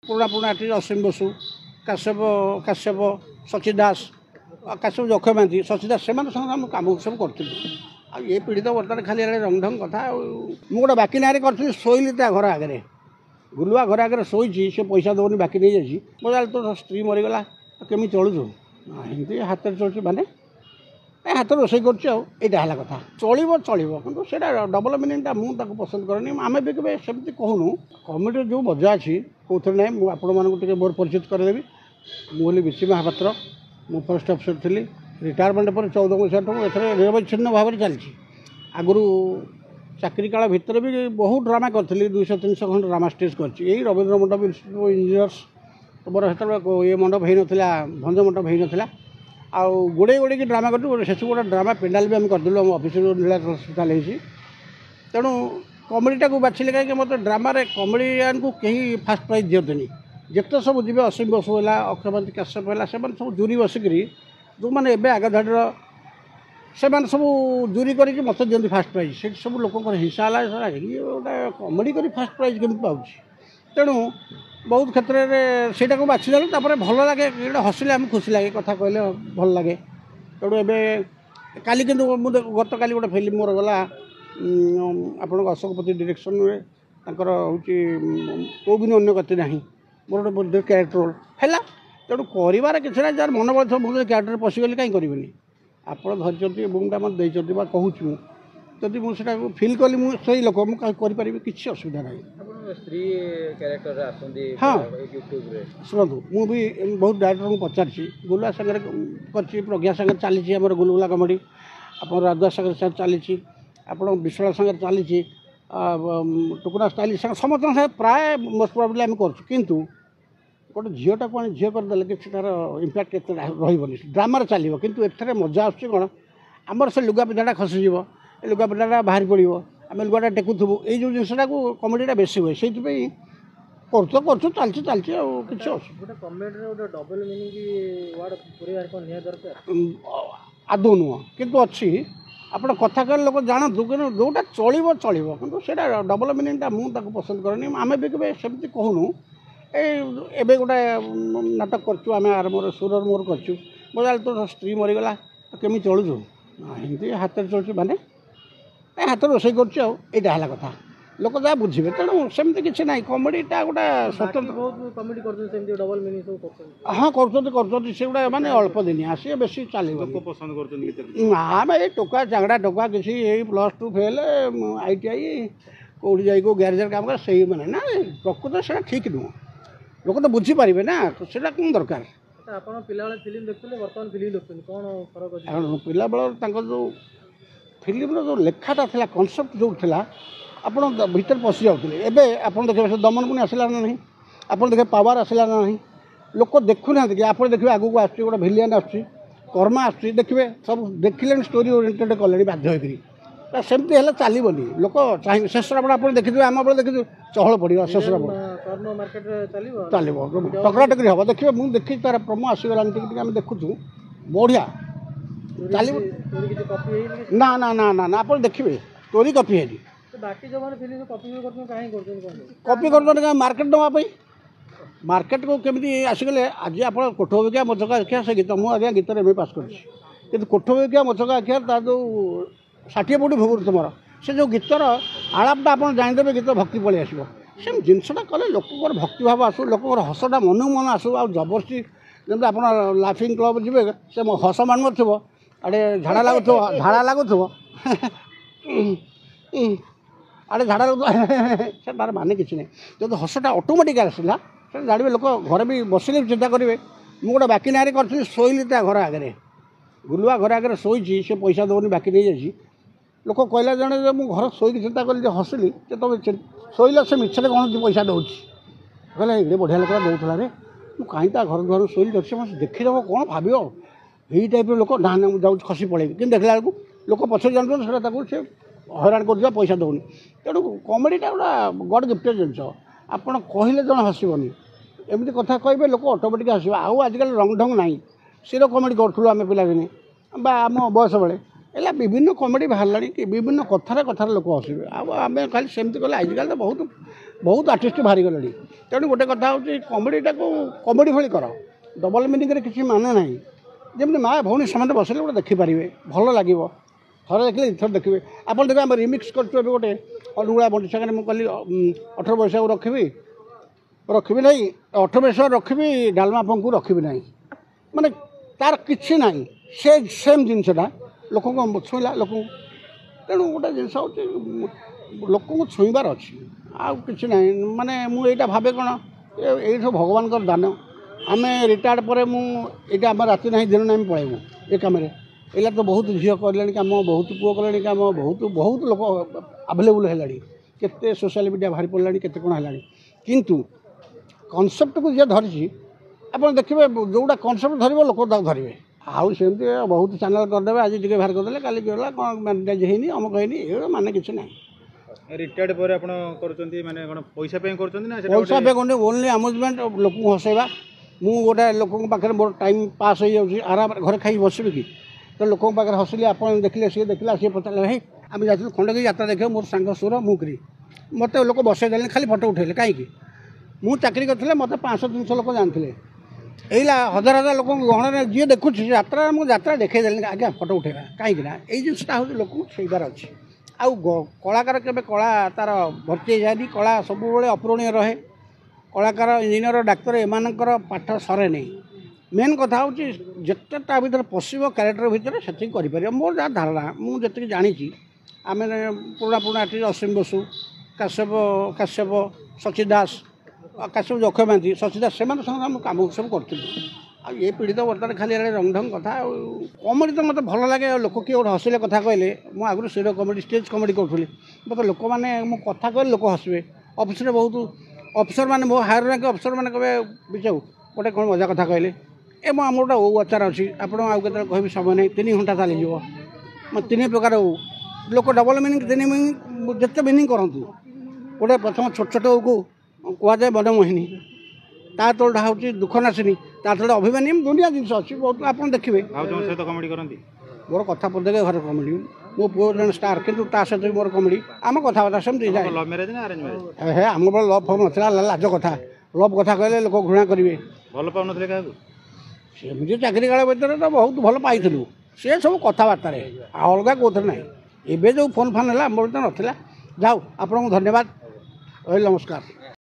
पुराणा पुराणा आर्टिस्ट असीम बसु काश्यप काश्यप शची दास काश्यप अक्षय महांती शची दास से कम सब कर ये पीढ़ी तो बर्तमान खाली रंग ढंग कथा मुझे गोटे बाकी ना करी शोली घर आगे गुलुआ घर आगे शोची से पैसा दौनी बाकी नहीं जाइए बोला तो स्त्री मरीगला केमी चलुचु एमती हाथ चलुच माने हाथ रोषे करा कथा चलो चलो कि डबल मिनिंगटा मुझे पसंद करनी आम भी कभी सेमती कहूनु कमेडी जो मजा अच्छी कौन ना मुझे आपण मोर परिचित करदेवी मुझे विची महापात्र मु फरेस्ट अफिसर थी रिटायरमेंट पर 14 वर्ष एथर निरवच्छिन्न भाव में चलती आगु चाकरी काल भितर भी बहुत ड्रामा करी 200-300 खंड ड्रामा स्टेज कर रवींद्र मंडप इंजीनियर्स तुम से ये मंडप हो ना भंज मंडप हो ना आउ गोड़े गोड़े की ड्रामा कर शेष गोटे ड्रामा पेंडाल भी आम करदेलु आम अफिस नीलाच हस्पिटाल होती तेणु कमेडीटा को बाछिले कहीं मतलब ड्रामा कमेडियान को कहीं फास्ट प्राइज दिखते जिते सब जी असीम बसु है अक्षय महांती काश्यप है से सब जूरी बसिक जो मैंने एवं आग धाड़र से सब जूरी कर मत दिखती फास्ट प्राइज से सब लोक हिंसा है गोटे कमेडी कर फास्ट प्राइज केमी पाँच तेणु बहुत क्षेत्र में ସେଇଟା को बाछी देलु तापर भल लगे हसिले आम खुशी लगे कथा कहले भल लगे तेणु एवं काली किंतु गत काली गोटे फिल्म मोर गला आपण अशोकपति डायरेक्शन हूँ कौ भी अन्य गति ना मोर गोटे क्यारेक्टर रोल है तेणु कर किसी ना जार मन बल मुझे क्यारेक्टर पशिगली कहीं करी आप धरती बुमटा मत देखते कहूँ जदि मुझे फिल कली मुझे लोक मुझे किसी असुविधा ना स्त्री कैरेक्टर हाँ शुणु मुझे बहुत डायरेक्टर को पचारि गुलुआ सागर कर प्रज्ञा सागर चली आम गुलगुला कमेडी आप राजा सागर चली आप विशाल सागर चली टुकुरा स्टाइल समस्त प्राय मोस्ट प्रोबेबली आम कर गोटे झीटा को झील करदे कि तार इम्पैक्ट एत रही ड्रामार चलो कितु एथर मजा आस कौन आमर से लुगा पिंधाटा खसीज लुगा पिंधाटा बाहरी पड़ो आम लुगाटा टेकुबू ये जो जिनसा कमेडीटा बेसी हुए से कर चलती आदौ नुह कितु अच्छी आप कथा कह लोग जानतु कि जोटा चलो चलो कि डबल मिनिंगटा मुझे पसंद करनी आम भी कभी सेमती कहूनु एबे गोटे नाटक करें आरंभ सुर मोर कर बोला तो स्त्री मरीगला केमी चलुचु एमती हाथ चलुच माने हाथ रोषे करा कथा लोक जहाँ बुझे तेणु सेमती किसी ना कमेडीटा गोटे स्वतंत्र डबल मिनिंग हाँ कर से गोटे मानने अल्प दिन आसी बेस चलो ना ये टोका चांगड़ा टोका किसी +2 फेल ITI कौटी जा ग्यारेज काम कर से मैंने ना प्रकृत से ठीक नुह लोक तो बुझीपारे ना तो से कौन दरकार पिला फिल्म देखते बर्तमान फिल्म देखते कौन फरक पिला बेल जो फिल्म जो लेखाटा था कनसेप्ट जो था आप भीतर पशि जाते एवं आप देखिए दमन पुणी आसला ना नहीं आप देखिए पावर आसला ना नहीं लोक देखुना कि आप देखिए आगू आस गोटे भिलियन आर्मा आस देखिए सब देखिले स्टोरी ओरिएंटेड कले बाध्य सेमती है चलनी लोक चाहिए शेष रावण आप देखिए आम बेल देखिए चहल पड़ा शेष रावण चलो टकरा टकरी हम देखिए मुझे देखी तार प्रमो आसगला आम देखुँ बढ़िया चलो ना ना ना ना आप देखिए स्टोरी कपी है कपी कर मार्केट देवाई मार्केट को केमी आसगले आज आप कोठबिका मचका आखिया से गीत मुझे गीत एम पास कर कोठबिका मचका आखिया जो 60 फुट भोग तुम से जो गीतर आलापटा आप जानदेवे गीत भक्ति पलि आसो से जिनसा कले लोक भक्ति भाव आसू लोक हसटा मन मन आसू आ जबरदस्ती जमी आप लाफिंग क्लब जी से हस मान थो आड़े झाड़ा लगुव आड़े झाड़ा लगुव तार माने कि नहीं जो हसटा ऑटोमेटिक आसला से जानवे लोक घर भी बसिले चिंता करेंगे मुझे गोटे बाकी ना कर शोली घर आगे गुलुआ घर आगे शोची से पैसा दौनी बाकी नहीं जाइए लोक कहला जड़े मुझे घर शोक चिंता कली हसिली तुम शोला से मिछे कौन पैसा दौर कहला ये बढ़िया लोक दौला रे मुझे कहीं घर द्वार शोली देखी देखीदेव कौन भाव यही टाइप लोक ना ना मुझे खसी पड़ेगी कि देखला बेलू लोक पछे जानते से हैरान कर पैसा दौनी तेणु कमेडीटा गोटा गड गिफ्टेड जिनस आप कहले जन हसबनी एमती कथा कहे लोक ऑटोमेटिक आसो आजकल रंग ढंग ना सिर कमेडी करूँ आम पिलादिने आम बयस बेले ହେଲା ବିଭିନ୍ନ କମେଡ଼ି ବାହାରିଲାଣି କି ବିଭିନ୍ନ କଥାରେ ଲୋକ ହସିବେ। ଆଉ ଆମେ ଖାଲି ସେମିତି କଲେ ଆଜିକାଲି ତ ବହୁତ ଆର୍ଟିଷ୍ଟ ବାହାରିଗଲେଣି। ତେଣୁ ଗୋଟେ କଥା ହେଉଛି କମେଡ଼ିଟାକୁ କମେଡ଼ି ଭଳି କର, ଡବଲ ମିନିଂରେ କିଛି ମାନେ ନାହିଁ। ଯେମିତି ମା ଭଉଣୀ ସମସ୍ତେ ବସିଲେ ଗୋଟେ ଦେଖିପାରିବେ, ଭଲ ଲାଗିବ। ଥରେ ଦେଖିଲେ ଦୁଇଥର ଦେଖିବେ। ଆପଣ ଦେଖିବେ ଆମେ ରିମିକ୍ସ କରୁଛୁ ଏବେ ଗୋଟେ ଅନୁଗୁଳା ବଣ୍ଟି ସାଙ୍ଗରେ ମୁଁ କହିଲି 18 ବର୍ଷକୁ ରଖିବି ନାହିଁ, 18 ବର୍ଷ ରଖିବି ଡାଲମା ପଙ୍କୁ ରଖିବି ନାହିଁ, ମାନେ ତାର କିଛି ନାହିଁ। ସେମ୍ ଜିନିଷଟା ଲୋକଙ୍କୁ ଛୁଇଁଲା ଲୋକଙ୍କୁ। ତେଣୁ ଗୋଟେ ଜିନିଷ ହେଉଛି ଲୋକଙ୍କୁ ଛୁଇଁବାର ଅଛି, ଆଉ କିଛି ନାହିଁ। ମାନେ ମୁଁ ଏଇଟା ଭାବେ କ'ଣ ଏଇଠୁ ଭଗବାନଙ୍କର ଦାନ। ଆମେ ରିଟାୟାର୍ଡ଼ ପରେ ମୁଁ ଏଇଟା ଆମ ରାତି ନାହିଁ ଦିନ ନାହିଁ ପଳାଇବୁ ଏ କାମରେ। ଏଇଟା ତ ବହୁତ ଝିଅ କଲେଣି କାମ, ବହୁତ ପୁଅ କଲେଣି କାମ, ବହୁତ ଲୋକ ଆଭେଲେବୁଲ୍ ହେଲାଣି, କେତେ ସୋସିଆଲ ମିଡ଼ିଆ ବାହାରି ପଡ଼ିଲାଣି, କେତେ କ'ଣ ହେଲାଣି। କିନ୍ତୁ କନସେପ୍ଟକୁ ଯିଏ ଧରିଛି ଆପଣ ଦେଖିବେ ଯେଉଁଟା କନସେପ୍ଟ ଧରିବ ଲୋକ ତାକୁ ଧରିବେ। ଆଉ ସେମିତି ବହୁତ ଚ୍ୟାନେଲ୍ କରିଦେବେ, ଆଜି ଟିକେ ବାହାର କରିଦେଲେ କାଲି ଗଲା କ'ଣ ମ୍ୟାନେଟାଇଜ୍ ହେଇନି ଅମକ ହେଇନି, ଏଗୁলো ମାନେ କିଛି ନାହିଁ। ରିଟାୟାର୍ଡ଼ ପରେ ଆପଣ କରୁଛନ୍ତି ମାନେ କ'ଣ ପଇସା ପାଇଁ କରୁଛନ୍ତି ନା ପଇସା ପାଇଁ କରୁନି, ଓନ୍ଲି ଆମ୍ୟୁଜମେଣ୍ଟ, ଲୋକଙ୍କୁ ହସେଇବା। ମୁଁ ଗୋଟେ ଲୋକଙ୍କ ପାଖରେ ମୋର ଟାଇମ୍ ପାସ୍ ହେଇଯାଉଛି, ଆରାମରେ ଘରେ ଖାଇକି ବସିବି କି? ତ ଲୋକଙ୍କ ପାଖରେ ହସିଲେ, ଆପଣ ଦେଖିଲେ, ସିଏ ଦେଖିଲା, ସିଏ ପଚାରିଲେ ହେଇ ଆମେ ଯାଇଥିଲୁ ଖଣ୍ଡଗିରି ଯାତ୍ରା ଦେଖିବା, ମୋର ସାଙ୍ଗ ସୁର ମୁଁ କିରି ମୋତେ ଲୋକ ବସେଇ ଦେଲେନି, ଖାଲି ଫଟୋ ଉଠେଇଲେ। କାହିଁକି? ମୁଁ ଚାକିରି କରିଥିଲେ ମୋତେ 500-300 ଲୋକ ଜାଣିଥିଲେ। ଏଇଲା ହଜାର ଲୋକଙ୍କୁ ଗହଣରେ ଯିଏ ଦେଖୁଛି ଯାତ୍ରା, ମୁଁ ଯାତ୍ରା ଦେଖେଇ ଦେଲେନି, ଆଜ୍ଞା ଫଟୋ ଉଠେଇବା। କାହିଁକି ନା ଏଇ ଜିନିଷଟା ହେଉଛି ଲୋକଙ୍କୁ ଛୁଇଁବାର ଅଛି। ଆଉ କଳାକାର କେବେ କଳା ତାର ଭର୍ତ୍ତି ହେଇଯାଏନି, କଳା ସବୁବେଳେ ଅପୂରଣୀୟ ରହେ। କଳାକାର, ଇଞ୍ଜିନିୟର, ଡାକ୍ତର ଏମାନଙ୍କର ପାଠ ସରେ ନାହିଁ। ମେନ୍ କଥା ହେଉଛି ଯେତେ ତା ଭିତରେ ପଶିବ କ୍ୟାରେକ୍ଟର ଭିତରେ ସେତିକି କରିପାରିବ। ମୋର ଯାହା ଧାରଣା, ମୁଁ ଯେତିକି ଜାଣିଛି, ଆମେ ପୁରୁଣା ଆର୍ଟିଷ୍ଟ ଅସୀମ ବସୁ, କାଶ୍ୟପ, ଶଚୀ ଦାସ, କାଶ୍ୟପ ଯକ୍ଷମାନ୍ତି, ଶଚୀ ଦାସ, ସେମାନଙ୍କ ସାଙ୍ଗରେ ଆମେ କାମ ସବୁ କରିଥିଲୁ। ଆଉ ଏ ପିଢ଼ି ତ ବର୍ତ୍ତମାନ ଖାଲି ଏଡ଼େ ରଙ୍ଗଢଙ୍ଗ କଥା। ଆଉ କମେଡ଼ି ତ ମୋତେ ଭଲ ଲାଗେ। ଆଉ ଲୋକ କିଏ ଗୋଟେ ହସିଲେ କଥା କହିଲେ, ମୁଁ ଆଗରୁ ସିରିୟ କମେଡ଼ି ଷ୍ଟେଜ୍ କମେଡ଼ି କରୁଥିଲି। ମୋତେ ଲୋକମାନେ ମୁଁ କଥା କହିଲେ ଲୋକ ହସିବେ। ଅଫିସରେ ବହୁତ ଅଫିସରମାନେ, ମୋ ହାୟର ରାଙ୍କ ଅଫିସରମାନେ କହିବେ ବିଚାଉ ଗୋଟେ କ'ଣ ମଜା କଥା କହିଲେ। ଆମର ଗୋଟେ ଓଉ ଆଚାର ଅଛି, ଆପଣ ଆଉ କେତେବେଳେ କହିବି, ସମୟ ନାହିଁ, 3 ଘଣ୍ଟା ଚାଲିଯିବ। 3 ପ୍ରକାର ଓଉ, ଲୋକ ଡବଲ ମିନିଂ 3 ମିନିଂ ଯେତେ ମିନିଂ କରନ୍ତୁ। ଗୋଟେ ପ୍ରଥମ ଛୋଟ ଓଉକୁ କୁହାଯାଏ ବନମୋହିନୀ, ତା ତଳଟା ହେଉଛି ଦୁଃଖ ନାଶିନୀ, ତା ତଳେ ଅଭିମାନୀ, ଦୁନିଆ ଜିନିଷ ଅଛି ବହୁତ, ଆପଣ ଦେଖିବେ। ଆଉ ତୁମ ସହିତ କମେଡ଼ି କରନ୍ତି? ମୋର କଥା ପଦେକେ ଘରେ କମେଡ଼ି। ମୋ ପୁଅ ଜଣେ ଷ୍ଟାର୍, କିନ୍ତୁ ତା ସହିତ ବି ମୋର କମେଡ଼ି। ଆମ କଥାବାର୍ତ୍ତା ସେମିତି ଯାଏ। ଲଭ୍ ମ୍ୟାରେଜ୍ ନା ଆରେଞ୍ଜ ମ୍ୟାରେଜ୍? ହେ ଆମ ବେଳେ ଲଭ୍ ଫଭ୍ ନଥିଲା, ଲାଜ କଥା। ଲଭ୍ କଥା କହିଲେ ଲୋକ ଘୃଣା କରିବେ। ଭଲ ପାଉନଥିଲେ କାହାକୁ? ସେମିତି ଚାକିରି କାଳ ଭିତରେ ତ ବହୁତ ଭଲ ପାଇଥିଲୁ, ସେ ସବୁ କଥାବାର୍ତ୍ତାରେ, ଆଉ ଅଲଗା କେଉଁଥିରେ ନାହିଁ। ଏବେ ଯେଉଁ ଫୋନ୍ ଫାନ୍ ହେଲା, ଆମର ତ ନଥିଲା। ଯାଉ ଆପଣଙ୍କୁ ଧନ୍ୟବାଦ, ରହିଲି, ନମସ୍କାର।